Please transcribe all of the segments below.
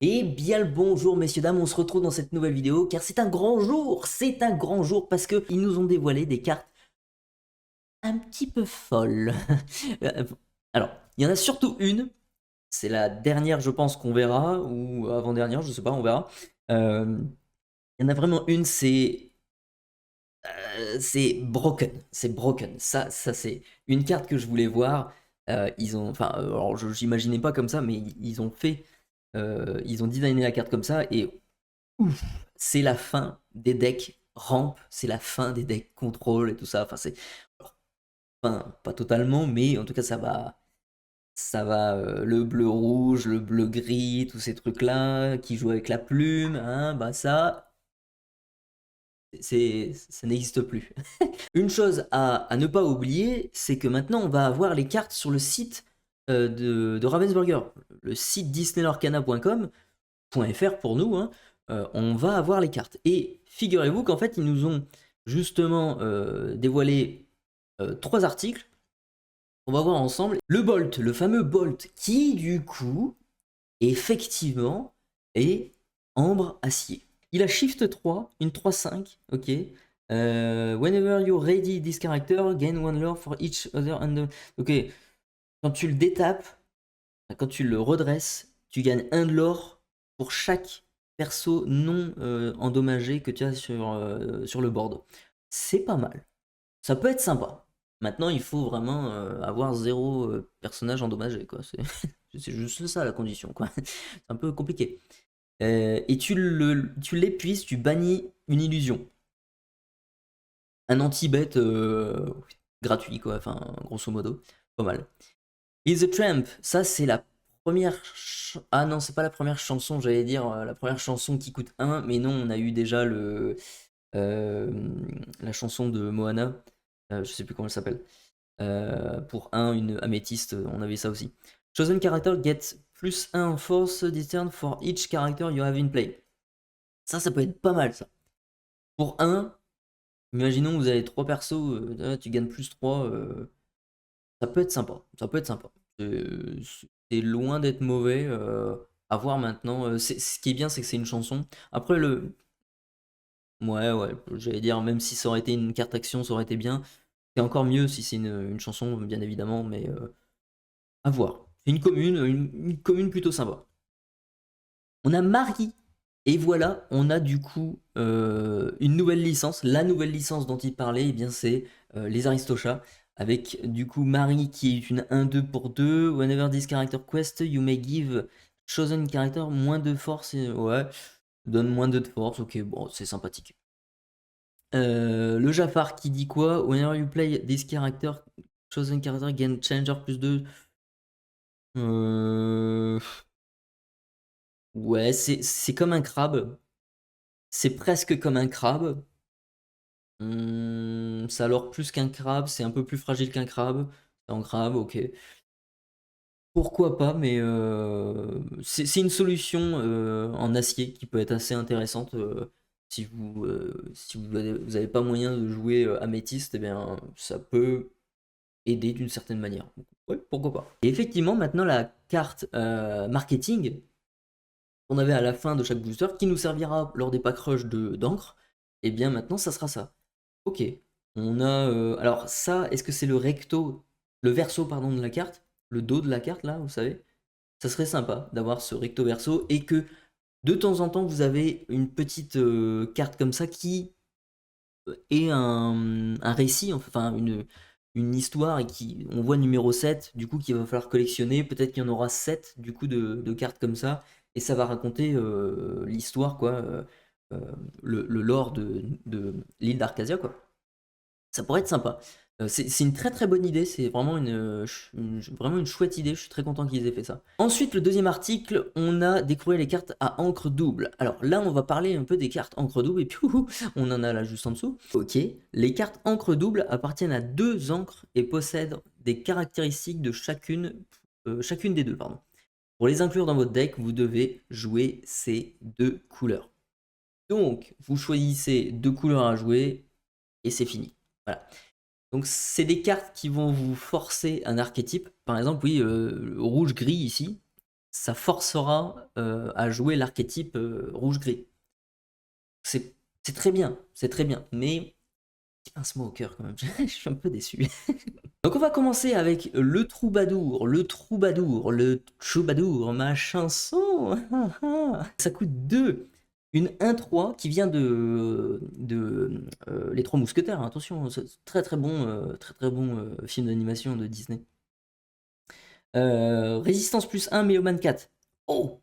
Et bien le bonjour messieurs dames, on se retrouve dans cette nouvelle vidéo car c'est un grand jour parce que ils nous ont dévoilé des cartes un petit peu folles. Euh, Alors, il y en a surtout une, c'est la dernière je pense qu'on verra, ou avant-dernière, je sais pas, on verra. Il y en a vraiment une, c'est Broken, c'est Broken, ça c'est une carte que je voulais voir. Alors j'imaginais pas comme ça, mais ils ont fait, ils ont designé la carte comme ça et ouf, c'est la fin des decks ramp, c'est la fin des decks contrôle et tout ça. Enfin, enfin, pas totalement, mais en tout cas, le bleu-rouge, le bleu-gris, tous ces trucs-là qui jouent avec la plume, hein, bah ça n'existe plus. Une chose à ne pas oublier, c'est que maintenant, on va avoir les cartes sur le site de Ravensburger, le site disneylorcana.com. .fr pour nous, hein, on va avoir les cartes. Et figurez-vous qu'en fait, ils nous ont justement dévoilé trois articles. On va voir ensemble le Bolt, le fameux Bolt, qui du coup, effectivement, est ambre acier. Il a Shift 3, une 3-5, ok. Whenever you're ready, this character gain one lore for each other under. Ok, quand tu le détapes, quand tu le redresses, tu gagnes un de l'or pour chaque perso non endommagé que tu as sur le board. C'est pas mal. Ça peut être sympa. Maintenant, il faut vraiment avoir zéro personnage endommagé, quoi. C'est juste ça la condition, quoi. C'est un peu compliqué. Et tu l'épuises, tu bannis une illusion. Un anti-bet gratuit, quoi. Enfin, grosso modo. Pas mal. Is a Tramp, ça c'est la Ah non, c'est pas la première chanson, j'allais dire la première chanson qui coûte un, mais non, on a eu déjà euh, la chanson de Moana, je sais plus comment elle s'appelle. Pour un une améthyste, on avait ça aussi. Chosen character gets plus un en force this turn for each character you have in play. Ça peut être pas mal ça. Pour un, imaginons que vous avez trois persos, tu gagnes plus 3. Ça peut être sympa, ça peut être sympa. C'est loin d'être mauvais. À voir maintenant. Ce qui est bien, c'est que c'est une chanson. Après, ouais, j'allais dire, même si ça aurait été une carte action, ça aurait été bien. C'est encore mieux si c'est une chanson, bien évidemment, mais à voir. C'est une commune plutôt sympa. On a Marie. Et voilà, on a du coup une nouvelle licence. La nouvelle licence dont il parlait, eh bien, c'est les Aristochats. Avec du coup Marie qui est une 1-2 pour 2. Whenever this character quest, you may give chosen character moins de force. Ouais, donne moins de force. Ok, bon, c'est sympathique. Le Jafar qui dit quoi? Whenever you play this character, chosen character gain changer plus 2. Euh, Ouais, c'est comme un crabe. C'est presque comme un crabe. Ça alors plus qu'un crabe, c'est un peu plus fragile qu'un crabe. C'est un crabe, ok. Pourquoi pas, mais c'est une solution en acier qui peut être assez intéressante si vous avez pas moyen de jouer améthyste, eh bien ça peut aider d'une certaine manière. Ouais, pourquoi pas. Et effectivement, maintenant la carte marketing qu'on avait à la fin de chaque booster, qui nous servira lors des pack rush d'encre, et bien maintenant ça sera ça. Ok. On a. Alors ça, est-ce que c'est le verso pardon de la carte, le dos de la carte là, vous savez? Ça serait sympa d'avoir ce recto verso et que de temps en temps vous avez une petite carte comme ça qui est un récit, enfin une histoire et qui on voit numéro 7 du coup qu'il va falloir collectionner. Peut-être qu'il y en aura 7 du coup de cartes comme ça et ça va raconter l'histoire quoi, le lore de l'île d'Arcasia quoi. Ça pourrait être sympa. C'est une très très bonne idée, c'est vraiment vraiment une chouette idée, je suis très content qu'ils aient fait ça. Ensuite, le deuxième article, on a découvert les cartes à encre double. Alors là, on va parler un peu des cartes encre double, et puis on en a là juste en dessous. Ok, les cartes encre double appartiennent à deux encres et possèdent des caractéristiques de chacune des deux. Pardon. Pour les inclure dans votre deck, vous devez jouer ces deux couleurs. Donc, vous choisissez deux couleurs à jouer, et c'est fini. Voilà. Donc c'est des cartes qui vont vous forcer un archétype. Par exemple, oui, rouge-gris ici. ça forcera à jouer l'archétype rouge-gris. C'est très bien, c'est très bien, mais petit pincement au cœur quand même, je suis un peu déçu. Donc on va commencer avec le troubadour, le troubadour, ma chanson. Ça coûte 2. Une 1-3 qui vient de Les Trois Mousquetaires, hein, attention, c'est très très bon film d'animation de Disney. Résistance plus 1, Méloman 4. Oh!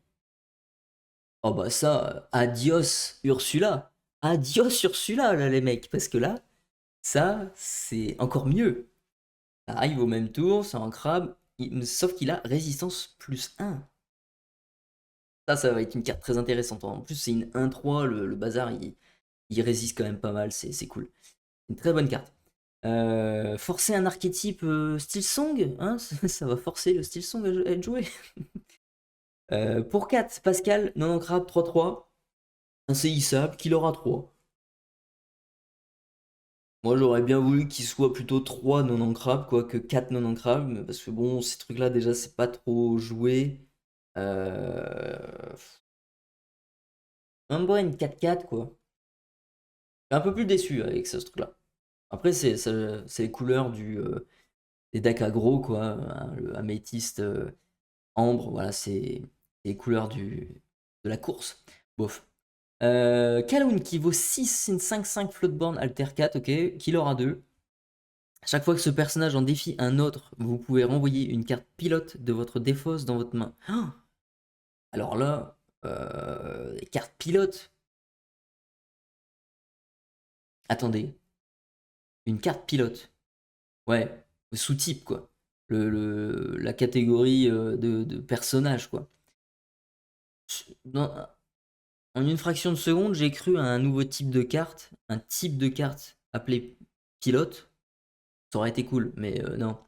Oh bah ça, adios Ursula. Adios Ursula là les mecs, parce que là, ça c'est encore mieux. Ça arrive au même tour, c'est un crabe, sauf qu'il a résistance plus 1. Ça va être une carte très intéressante. En plus, c'est une 1-3, le bazar, il résiste quand même pas mal, c'est cool. Une très bonne carte. Forcer un archétype style song, hein, ça va forcer le style song à être joué. Pour 4, Pascal, non en crabe, 3-3. Un séissable, qu'il aura 3. Moi, j'aurais bien voulu qu'il soit plutôt 3 non en crabe, quoi, que 4 non en crabe, mais parce que bon, ces trucs-là, déjà, c'est pas trop joué. Un brain 4-4, quoi. Je suis un peu plus déçu avec ce truc-là. Après, c'est les couleurs des decks aggro, quoi. Hein, le améthyste, ambre, voilà, c'est les couleurs de la course. Bof. Kaloun qui vaut 6, une 5-5 floatborn alter 4, ok. Qu'il aura 2. Chaque fois que ce personnage en défie un autre, vous pouvez renvoyer une carte pilote de votre défausse dans votre main. Ah, alors là, carte pilote. Attendez, une carte pilote. Ouais, sous-type quoi. La catégorie de personnage quoi. Dans- en une fraction de seconde, j'ai cru à un nouveau type de carte, un type de carte appelé pilote. Ça aurait été cool, mais non.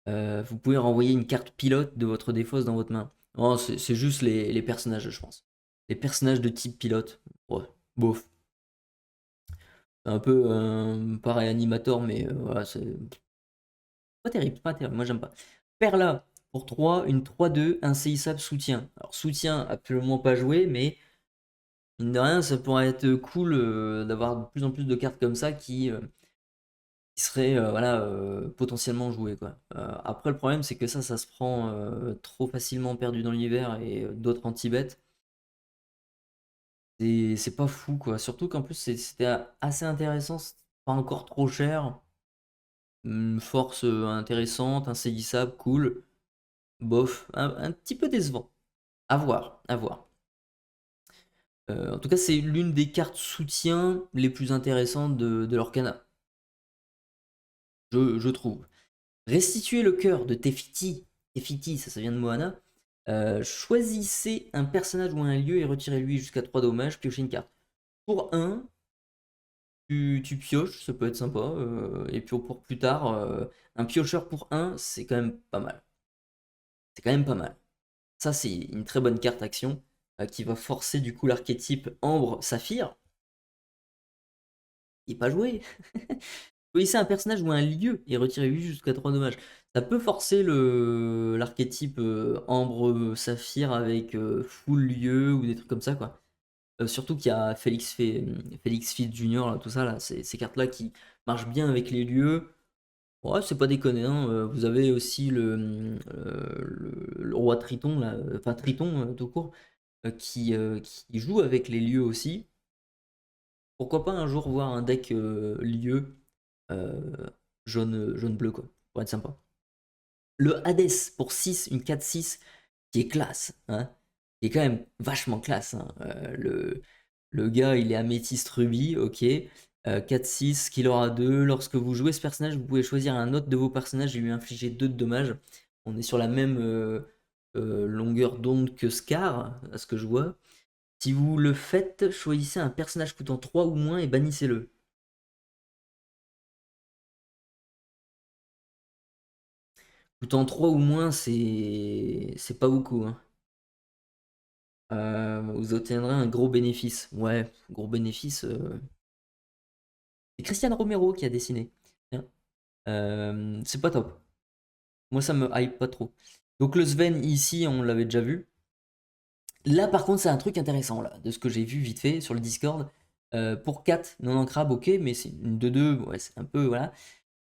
Vous pouvez renvoyer une carte pilote de votre défausse dans votre main. Non, c'est juste les personnages, je pense. Les personnages de type pilote. Ouais, bof. C'est un peu pareil animator, mais voilà, c'est pas terrible, pas terrible. Moi, j'aime pas. Perla, pour 3, une 3-2, insaisissable soutien. Alors, soutien, absolument pas joué, mais mine de rien, ça pourrait être cool d'avoir de plus en plus de cartes comme ça qui seraient voilà, potentiellement jouées, quoi. Après, le problème, c'est que ça se prend trop facilement perdu dans l'hiver et d'autres anti-bêtes. C'est pas fou, quoi. Surtout qu'en plus, c'était assez intéressant, c'est pas encore trop cher. Une force intéressante, insaisissable, cool. Bof, un petit peu décevant. À voir, à voir. En tout cas, c'est l'une des cartes soutien les plus intéressantes de l'Orcana, je trouve. Restituer le cœur de Tefiti. Tefiti, ça vient de Moana. Choisissez un personnage ou un lieu et retirez-lui jusqu'à 3 dommages, piochez une carte. Pour un, tu pioches, ça peut être sympa. Et puis pour plus tard, un piocheur pour un, c'est quand même pas mal. C'est quand même pas mal. Ça, c'est une très bonne carte action qui va forcer du coup l'archétype Ambre-Saphir. Il n'est pas joué. Choisissez un personnage ou un lieu et retirez 8 jusqu'à 3 dommages. Ça peut forcer l'archétype Ambre-Saphir avec full lieu ou des trucs comme ça, quoi. Surtout qu'il y a Félix Field Jr., là, tout ça, là, ces cartes-là qui marchent bien avec les lieux. Ouais, c'est pas déconné, hein. Vous avez aussi le roi Triton, là, enfin Triton tout court, qui joue avec les lieux aussi. Pourquoi pas un jour voir un deck lieu euh, jaune-bleu, quoi. Pour être sympa. Le Hades pour 6, une 4-6, qui est classe, hein. Qui est quand même vachement classe, hein. Le gars, il est améthyste rubis, ok. 4-6, qu'il aura 2. Lorsque vous jouez ce personnage, vous pouvez choisir un autre de vos personnages et lui infliger 2 de dommages. On est sur la même longueur d'onde que Scar, à ce que je vois. Si vous le faites, choisissez un personnage coûtant 3 ou moins et bannissez-le. Coûtant 3 ou moins, c'est pas beaucoup, hein. Vous obtiendrez un gros bénéfice. Ouais, gros bénéfice. C'est Christian Romero qui a dessiné. Tiens. C'est pas top. Moi, ça me hype pas trop. Donc le Sven ici, on l'avait déjà vu. Là, par contre, c'est un truc intéressant, là, de ce que j'ai vu vite fait sur le Discord. Pour 4, non en crabe, ok, mais c'est une 2-2, ouais, c'est un peu, voilà.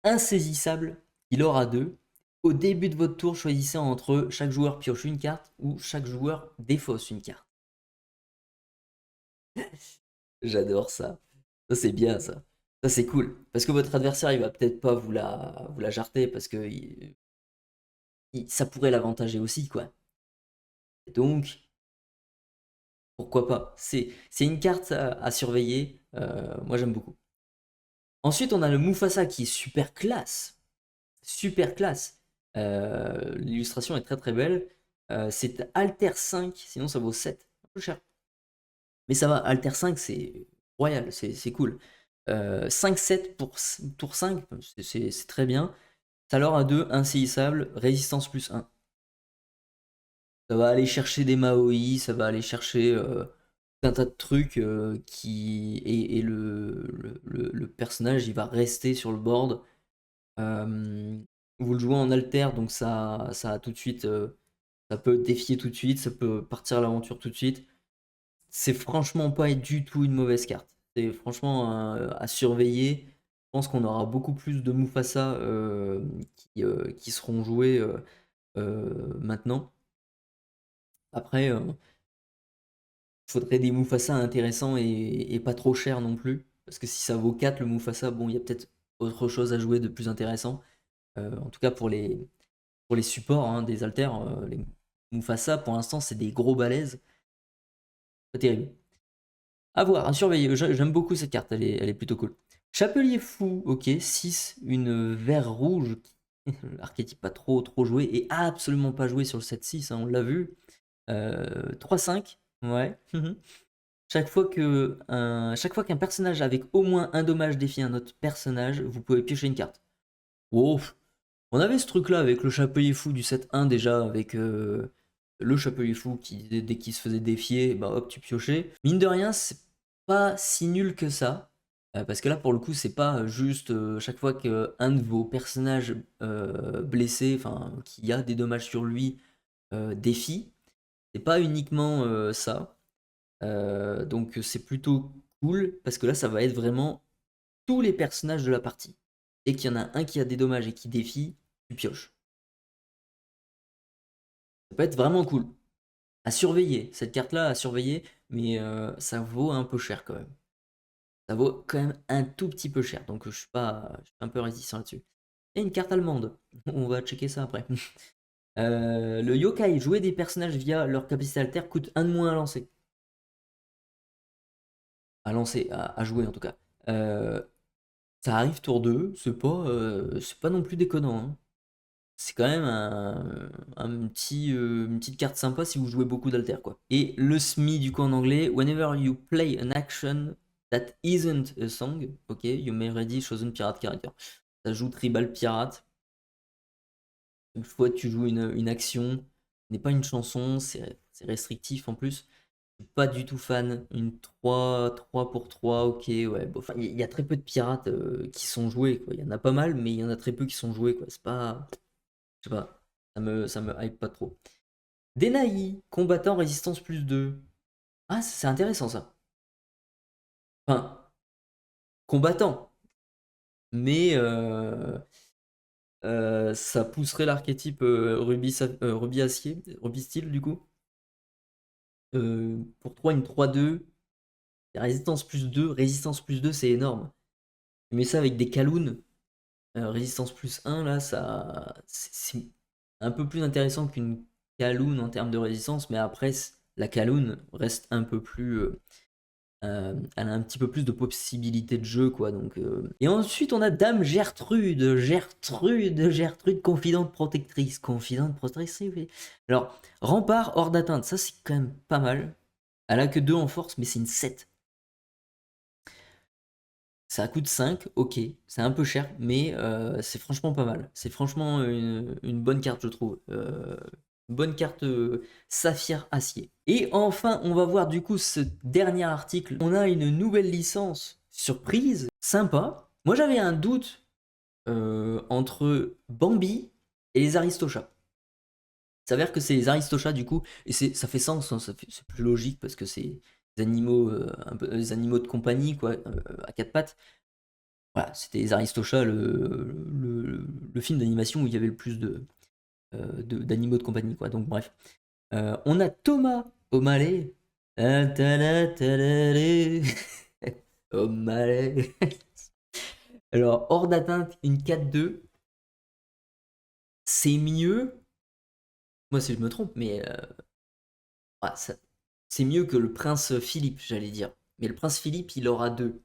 Insaisissable, il aura 2. Au début de votre tour, choisissez entre chaque joueur pioche une carte ou chaque joueur défausse une carte. J'adore ça. Ça, c'est bien, ça. Ça, c'est cool. Parce que votre adversaire, il va peut-être pas vous la jarter parce que ça pourrait l'avantager aussi, quoi. Donc, pourquoi pas? C'est une carte à surveiller. Moi, j'aime beaucoup. Ensuite, on a le Mufasa qui est super classe. Super classe. L'illustration est très très belle. C'est Alter 5, sinon ça vaut 7. Un peu cher. Mais ça va, Alter 5, c'est royal, c'est cool. 5-7 pour tour 5, c'est très bien. Talor à 2, insaisissable, résistance plus 1. Ça va aller chercher des Maoi, ça va aller chercher un tas de trucs et le personnage il va rester sur le board. Vous le jouez en alter, donc ça a tout de suite, ça peut défier tout de suite, ça peut partir à l'aventure tout de suite. C'est franchement pas du tout une mauvaise carte. C'est franchement à surveiller. Je pense qu'on aura beaucoup plus de Mufasa qui seront joués maintenant. Après, il faudrait des Mufasa intéressants et pas trop chers non plus. Parce que si ça vaut 4 le Mufasa, bon, il y a peut-être autre chose à jouer de plus intéressant. En tout cas pour les supports des haltères, les Mufasa pour l'instant c'est des gros balaises. Pas terrible. À voir, à surveiller. J'aime beaucoup cette carte, elle est plutôt cool. Chapelier fou, ok, 6, une vert rouge. L'archétype pas trop joué et absolument pas joué sur le 7-6, on l'a vu. 3-5, ouais. Chaque fois qu'un personnage avec au moins un dommage défie un autre personnage, vous pouvez piocher une carte. Wow. On avait ce truc là avec le Chapelier fou du 7-1 déjà, avec le Chapelier fou qui dès qu'il se faisait défier, bah hop tu piochais. Mine de rien, c'est pas si nul que ça. Parce que là pour le coup c'est pas juste chaque fois qu'un de vos personnages blessés, enfin qui a des dommages sur lui, défie. C'est pas uniquement ça. Donc c'est plutôt cool parce que là ça va être vraiment tous les personnages de la partie. Et qu'il y en a un qui a des dommages et qui défie, tu pioches. Ça peut être vraiment cool. À surveiller, cette carte-là à surveiller, mais ça vaut un peu cher quand même. Ça vaut quand même un tout petit peu cher, donc je suis un peu réticent là-dessus. Et une carte allemande, on va checker ça après. Le yokai, jouer des personnages via leur capacité alter coûte un de moins à lancer. À jouer en tout cas. Euh, Ça arrive tour 2, c'est pas non plus déconnant, hein. C'est quand même une petite carte sympa si vous jouez beaucoup d'alter quoi. Et le SMI du coup en anglais, whenever you play an action that isn't a song, ok, you may ready chosen pirate character. Ça joue tribal pirate. Une fois que tu joues une action, n'est pas une chanson, c'est restrictif en plus. Je suis pas du tout fan. Une 3 pour 3, ok, ouais. Bon, enfin, il y a très peu de pirates qui sont joués, quoi. Il y en a pas mal, mais il y en a très peu qui sont joués, quoi. C'est pas. Je sais pas. Ça me hype pas trop. Denaï, combattant résistance plus 2. Ah, c'est intéressant ça. Enfin, combattant. Mais ça pousserait l'archétype rubis acier, rubis steel du coup. Pour 3, une 3-2. Résistance plus 2. Résistance plus 2, c'est énorme. Tu mets ça avec des Kaloun. Résistance plus 1, là, c'est un peu plus intéressant qu'une Kaloun en termes de résistance, mais après, la Kaloun reste un peu plus. Elle a un petit peu plus de possibilités de jeu, quoi. Donc, Et ensuite, on a Dame Gertrude. Gertrude, confidente protectrice. Confidente protectrice, oui. Alors, rempart hors d'atteinte, ça, c'est quand même pas mal. Elle a que 2 en force, mais c'est une 7. Ça coûte 5, ok, c'est un peu cher, mais c'est franchement pas mal. C'est franchement une bonne carte, je trouve. Une bonne carte saphir acier. Et enfin, on va voir du coup ce dernier article. On a une nouvelle licence surprise, sympa. Moi j'avais un doute entre Bambi et les Aristochats. s'avère que c'est les Aristochats du coup, et ça fait sens, hein, c'est plus logique parce que c'est des animaux, un peu, des animaux de compagnie quoi, à quatre pattes. Voilà, c'était les Aristochats, le film d'animation où il y avait le plus d'animaux de compagnie quoi. Donc bref. On a Thomas O'Malley. O'Malley. Alors, hors d'atteinte, une 4-2. C'est mieux. Moi, si je me trompe, mais c'est mieux que le prince Philippe, j'allais dire. Mais le prince Philippe, il aura 2.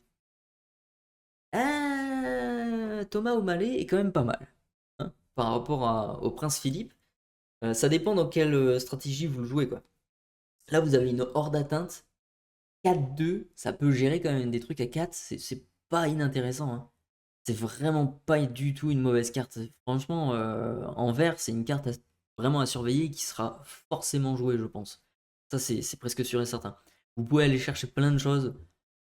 Thomas O'Malley est quand même pas mal, hein, par rapport au prince Philippe. Ça dépend dans quelle stratégie vous le jouez, quoi. Là, vous avez une hors d'atteinte. 4-2, ça peut gérer quand même des trucs à 4, c'est pas inintéressant, hein. C'est vraiment pas du tout une mauvaise carte. Franchement, en vert, c'est une carte vraiment à surveiller qui sera forcément jouée, je pense. Ça, c'est presque sûr et certain. Vous pouvez aller chercher plein de choses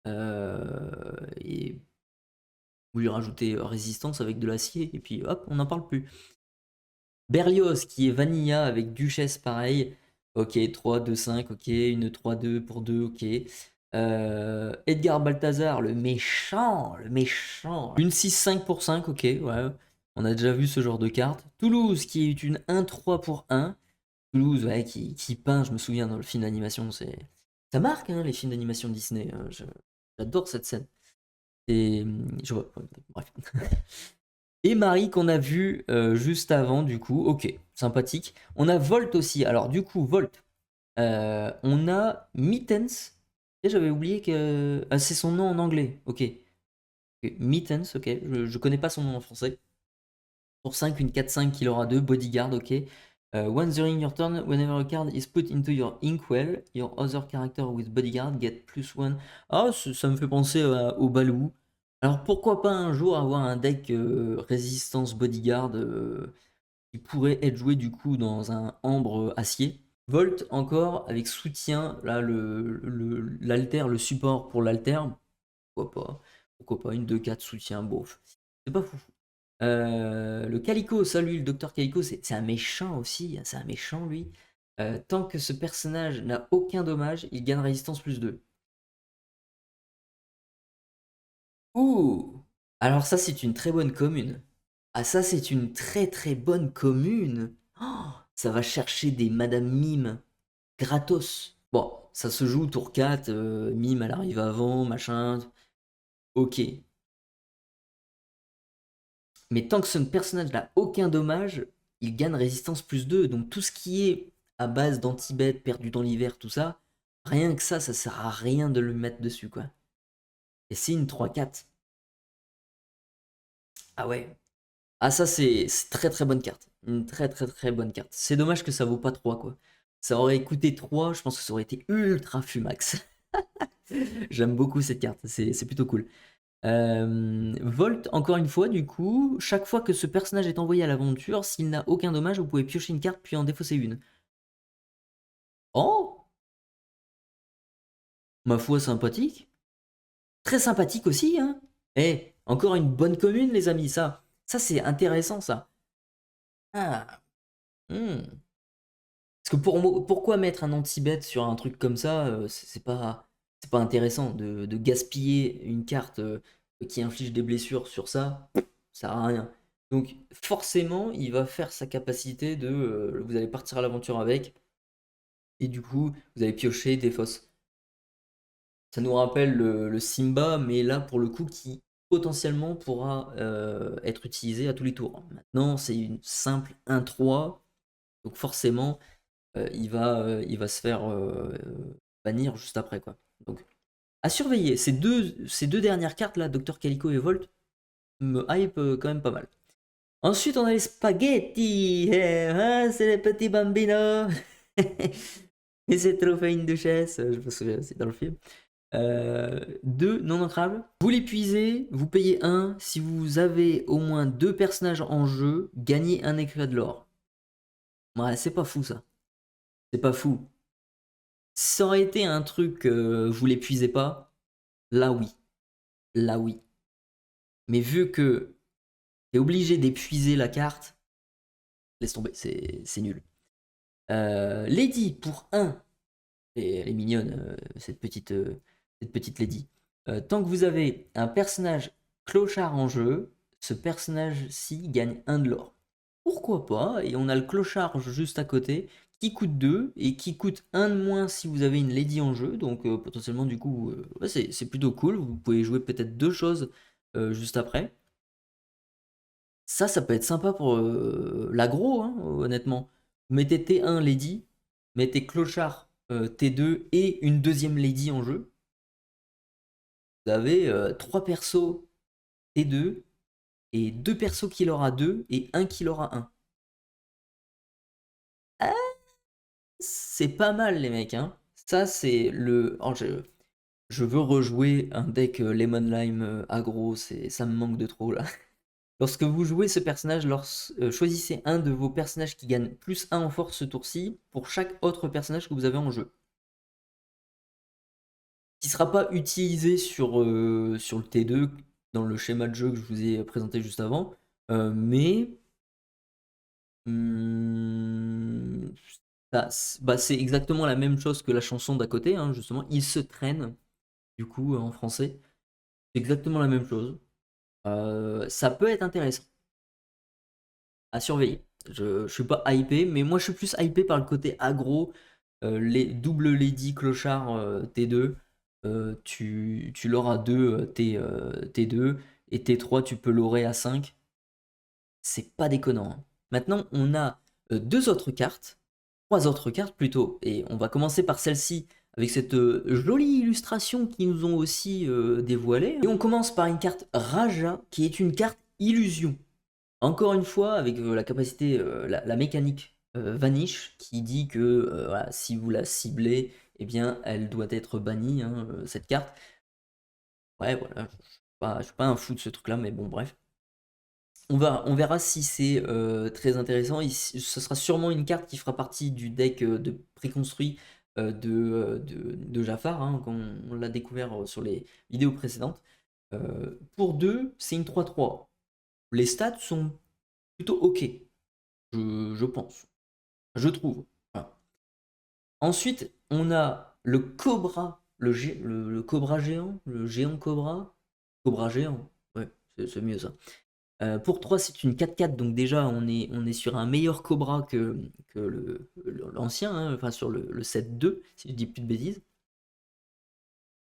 et vous lui rajoutez résistance avec de l'acier, et puis hop, on n'en parle plus. Berlioz qui est Vanilla avec Duchesse pareil. Ok, 3, 2, 5, ok. Une 3, 2 pour 2, ok. Edgar Balthazar, le méchant, le méchant. Une 6, 5 pour 5, ok, ouais. On a déjà vu ce genre de carte. Toulouse qui est une 1, 3 pour 1. Toulouse, ouais, qui peint, je me souviens dans le film d'animation. Ça marque, hein, les films d'animation Disney. J'adore cette scène. Et je vois, bref. Et Marie qu'on a vu juste avant, du coup, ok, sympathique. On a Volt aussi. Alors, du coup, Volt, on a Mittens. Et j'avais oublié que. Ah, c'est son nom en anglais, ok. Mittens, ok. Je connais pas son nom en français. Pour 5, une 4-5 qu'il aura 2. Bodyguard, ok. Once during your turn, whenever a card is put into your inkwell, your other character with bodyguard get +1. Ah, ça me fait penser au Balou. Alors pourquoi pas un jour avoir un deck résistance bodyguard qui pourrait être joué du coup dans un ambre acier. Volt encore avec soutien, là l'alter, le support pour l'alter, pourquoi pas, une 2-4 soutien, bof, c'est pas fou. Le Calico, salut le docteur Calico, c'est un méchant aussi, c'est un méchant lui. Tant que ce personnage n'a aucun dommage, il gagne résistance +2. Ouh! Alors ça c'est une très bonne commune. Ah ça c'est une très très bonne commune. Oh, ça va chercher des Madame Mime gratos. Bon, ça se joue tour 4, Mime elle arrive avant, machin. Ok. Mais tant que ce personnage n'a aucun dommage, il gagne résistance +2. Donc tout ce qui est à base d'anti-bête, perdu dans l'hiver, tout ça, rien que ça sert à rien de le mettre dessus quoi. Et c'est une 3-4. Ah ouais. Ah ça c'est très très bonne carte. Une très très très bonne carte. C'est dommage que ça vaut pas 3 quoi. Ça aurait coûté 3, je pense que ça aurait été ultra fumax. J'aime beaucoup cette carte, c'est plutôt cool. Volt, encore une fois, du coup, chaque fois que ce personnage est envoyé à l'aventure, s'il n'a aucun dommage, vous pouvez piocher une carte puis en défausser une. Oh, ma foi, sympathique. Très sympathique aussi, hein. Eh, encore une bonne commune, les amis, ça. Ça, c'est intéressant, ça. Ah. Hmm. Parce que pourquoi mettre un anti-bet sur un truc comme ça, c'est pas intéressant de gaspiller une carte qui inflige des blessures sur ça, ça sert à rien. Donc forcément, il va faire sa capacité de, vous allez partir à l'aventure avec, et du coup, vous allez piocher des fosses. Ça nous rappelle le Simba, mais là pour le coup qui potentiellement pourra être utilisé à tous les tours. Maintenant, c'est une simple 1-3, donc forcément il va se faire bannir juste après quoi. Donc à surveiller, ces deux dernières cartes là, Dr Calico et Volt, me hype quand même pas mal. Ensuite on a les spaghettis, c'est les petits bambinos. Et c'est trop fait une duchesse, je me souviens, c'est dans le film. Deux non entrables. Vous l'épuisez, vous payez un. Si vous avez au moins 2 personnages en jeu, gagnez un éclat de l'or. Ouais, c'est pas fou ça. C'est pas fou. Ça aurait été un truc, vous l'épuisez pas, là oui. Là oui. Mais vu que t'es obligé d'épuiser la carte, laisse tomber, c'est nul. Lady pour 1. Et elle est mignonne, cette petite Lady. Tant que vous avez un personnage clochard en jeu, ce personnage-ci gagne 1 de l'or. Pourquoi pas? Et on a le clochard juste à côté qui coûte 2 et qui coûte 1 de moins si vous avez une Lady en jeu. Donc potentiellement du coup, ouais, c'est plutôt cool. Vous pouvez jouer peut-être 2 choses juste après. Ça peut être sympa pour l'aggro, hein, honnêtement. Vous mettez T1 Lady, mettez clochard T2 et une deuxième Lady en jeu. Vous avez 3 persos T2 et 2 persos qui l'aura 2 et un qui l'aura 1. Ah, c'est pas mal les mecs, hein. Ça c'est le... Oh, je veux rejouer un deck Lemon Lime aggro, ça me manque de trop là. Lorsque vous jouez ce personnage, choisissez un de vos personnages qui gagne plus 1 en force ce tour-ci pour chaque autre personnage que vous avez en jeu. Qui ne sera pas utilisé sur le T2 dans le schéma de jeu que je vous ai présenté juste avant. Mais c'est exactement la même chose que la chanson d'à côté, hein, justement. Il se traîne, du coup, en français. C'est exactement la même chose. Ça peut être intéressant à surveiller. Je suis pas hypé, mais moi je suis plus hypé par le côté aggro, les double Lady Clochard T2, tu l'auras 2 T2 et T3 tu peux l'aurer à 5. C'est pas déconnant, hein. Maintenant on a 2 autres cartes, 3 autres cartes plutôt, et on va commencer par celle-ci avec cette jolie illustration qu'ils nous ont aussi dévoilée. Et on commence par une carte Raja qui est une carte illusion. Encore une fois, avec la capacité, la mécanique Vanish, qui dit que voilà, si vous la ciblez, eh bien, elle doit être bannie, hein, cette carte. Ouais, voilà, je suis pas un fou de ce truc-là, mais bon, bref. On verra si c'est très intéressant. Ce sera sûrement une carte qui fera partie du deck de préconstruit de Jafar, hein, comme on l'a découvert sur les vidéos précédentes. Pour 2, c'est une 3-3. Les stats sont plutôt ok, je pense. Je trouve. Voilà. Ensuite, on a le Cobra, le Cobra géant, le géant Cobra. Cobra géant, ouais, c'est mieux ça. Pour 3, c'est une 4-4, donc déjà on est sur un meilleur Cobra que l'ancien, hein, enfin sur le 7-2, si je dis plus de bêtises.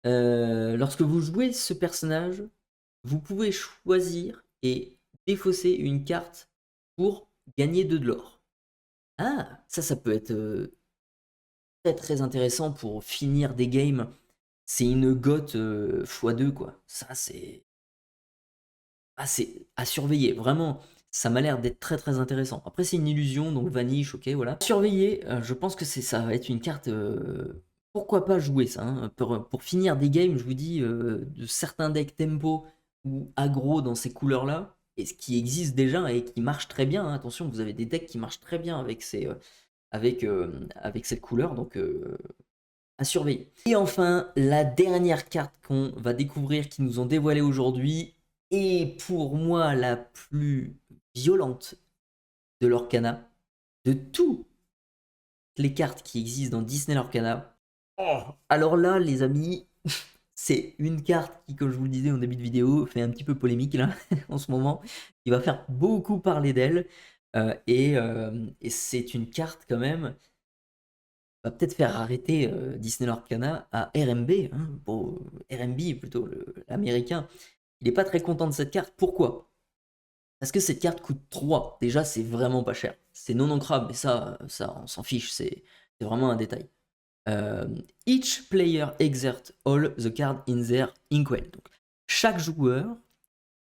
Lorsque vous jouez ce personnage, vous pouvez choisir et défausser une carte pour gagner 2 de l'or. Ah, ça peut être très intéressant pour finir des games. C'est une goth x2 quoi. Ça c'est à surveiller, vraiment. Ça m'a l'air d'être très intéressant. Après c'est une illusion, donc vanish, ok, voilà. Surveiller, je pense que ça va être une carte... pourquoi pas jouer ça, hein, pour finir des games, je vous dis, de certains decks tempo ou aggro dans ces couleurs-là, et ce qui existe déjà et qui marche très bien, hein. Attention, vous avez des decks qui marchent très bien avec avec cette couleur, donc à surveiller. Et enfin, la dernière carte qu'on va découvrir, qui nous ont dévoilé aujourd'hui, est pour moi la plus violente de l'Orcana, de toutes les cartes qui existent dans Disney l'Orcana. Oh, alors là, les amis, c'est une carte qui, comme je vous le disais au début de vidéo, fait un petit peu polémique là, en ce moment. Il va faire beaucoup parler d'elle. Et c'est une carte quand même va peut-être faire arrêter Disney Lorcana à RMB, hein, pour RMB plutôt, l'américain. Il n'est pas très content de cette carte. Pourquoi? Parce que cette carte coûte 3. Déjà, c'est vraiment pas cher. C'est non ancrable, mais ça on s'en fiche, c'est vraiment un détail. Each player exert all the cards in their inkwell. Donc, chaque joueur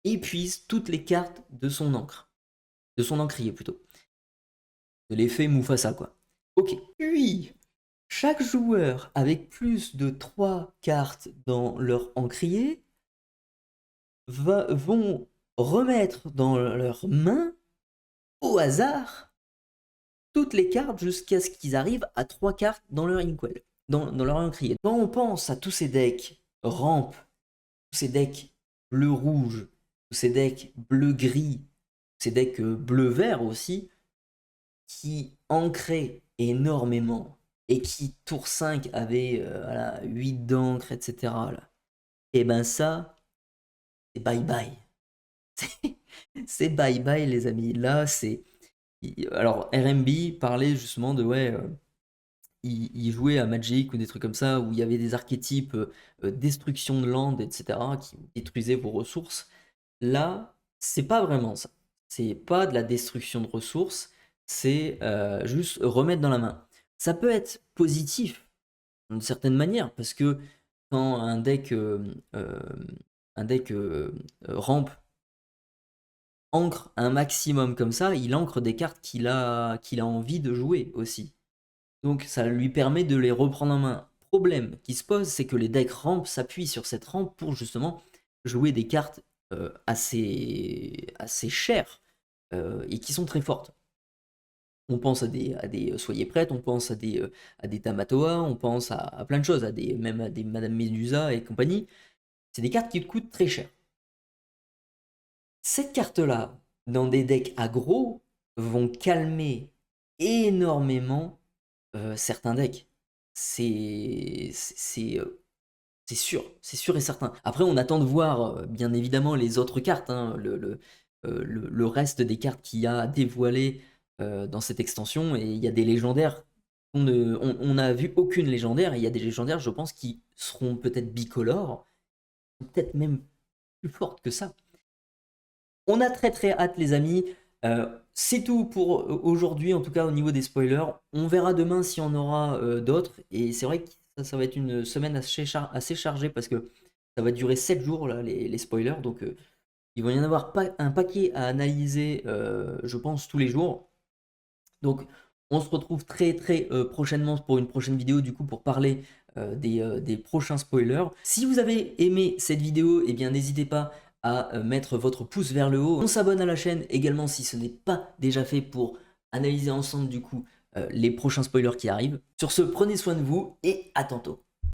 épuise toutes les cartes de son encre. De son encrier plutôt. De l'effet Mufasa, quoi. Ok. Puis, chaque joueur avec plus de 3 cartes dans leur encrier vont remettre dans leurs mains, au hasard, toutes les cartes jusqu'à ce qu'ils arrivent à 3 cartes dans leur inkwell, dans leur encrier. Quand on pense à tous ces decks ramp, tous ces decks bleu-rouge, tous ces decks bleu-gris, ces decks bleu-vert aussi, qui ancrait énormément et qui, tour 5, avait voilà, 8 d'encre, etc. Là. Et ben ça, c'est bye bye. C'est bye bye les amis. Là, c'est... Alors, RMB parlait justement de, ouais, il jouait à Magic ou des trucs comme ça, où il y avait des archétypes destruction de land, etc., qui détruisaient vos ressources. Là, c'est pas vraiment ça. C'est pas de la destruction de ressources, c'est juste remettre dans la main. Ça peut être positif, d'une certaine manière, parce que quand euh, un deck rampe ancre un maximum comme ça, il ancre des cartes qu'il a envie de jouer aussi. Donc ça lui permet de les reprendre en main. Problème qui se pose, c'est que les decks ramp s'appuient sur cette rampe pour justement jouer des cartes assez chères et qui sont très fortes. On pense à des Soyez prêtes, on pense à des Tamatoa, on pense à plein de choses, même à des Madame Medusa et compagnie. C'est des cartes qui coûtent très cher. Cette carte-là, dans des decks aggro, vont calmer énormément certains decks. C'est sûr et certain. Après, on attend de voir, bien évidemment, les autres cartes, hein, le reste des cartes qu'il y a dévoilées dans cette extension. Et il y a des légendaires. On n'a vu aucune légendaire. Et il y a des légendaires, je pense, qui seront peut-être bicolores, peut-être même plus fortes que ça. On a très très hâte, les amis. C'est tout pour aujourd'hui, en tout cas au niveau des spoilers. On verra demain si on aura d'autres. Et c'est vrai que ça va être une semaine assez chargée parce que ça va durer 7 jours, là, les spoilers. Donc il va y en avoir un paquet à analyser, je pense, tous les jours. Donc on se retrouve très très prochainement pour une prochaine vidéo, du coup, pour parler des prochains spoilers. Si vous avez aimé cette vidéo, eh bien n'hésitez pas à mettre votre pouce vers le haut. On s'abonne à la chaîne également si ce n'est pas déjà fait pour analyser ensemble du coup les prochains spoilers qui arrivent. Sur ce, prenez soin de vous et à tantôt.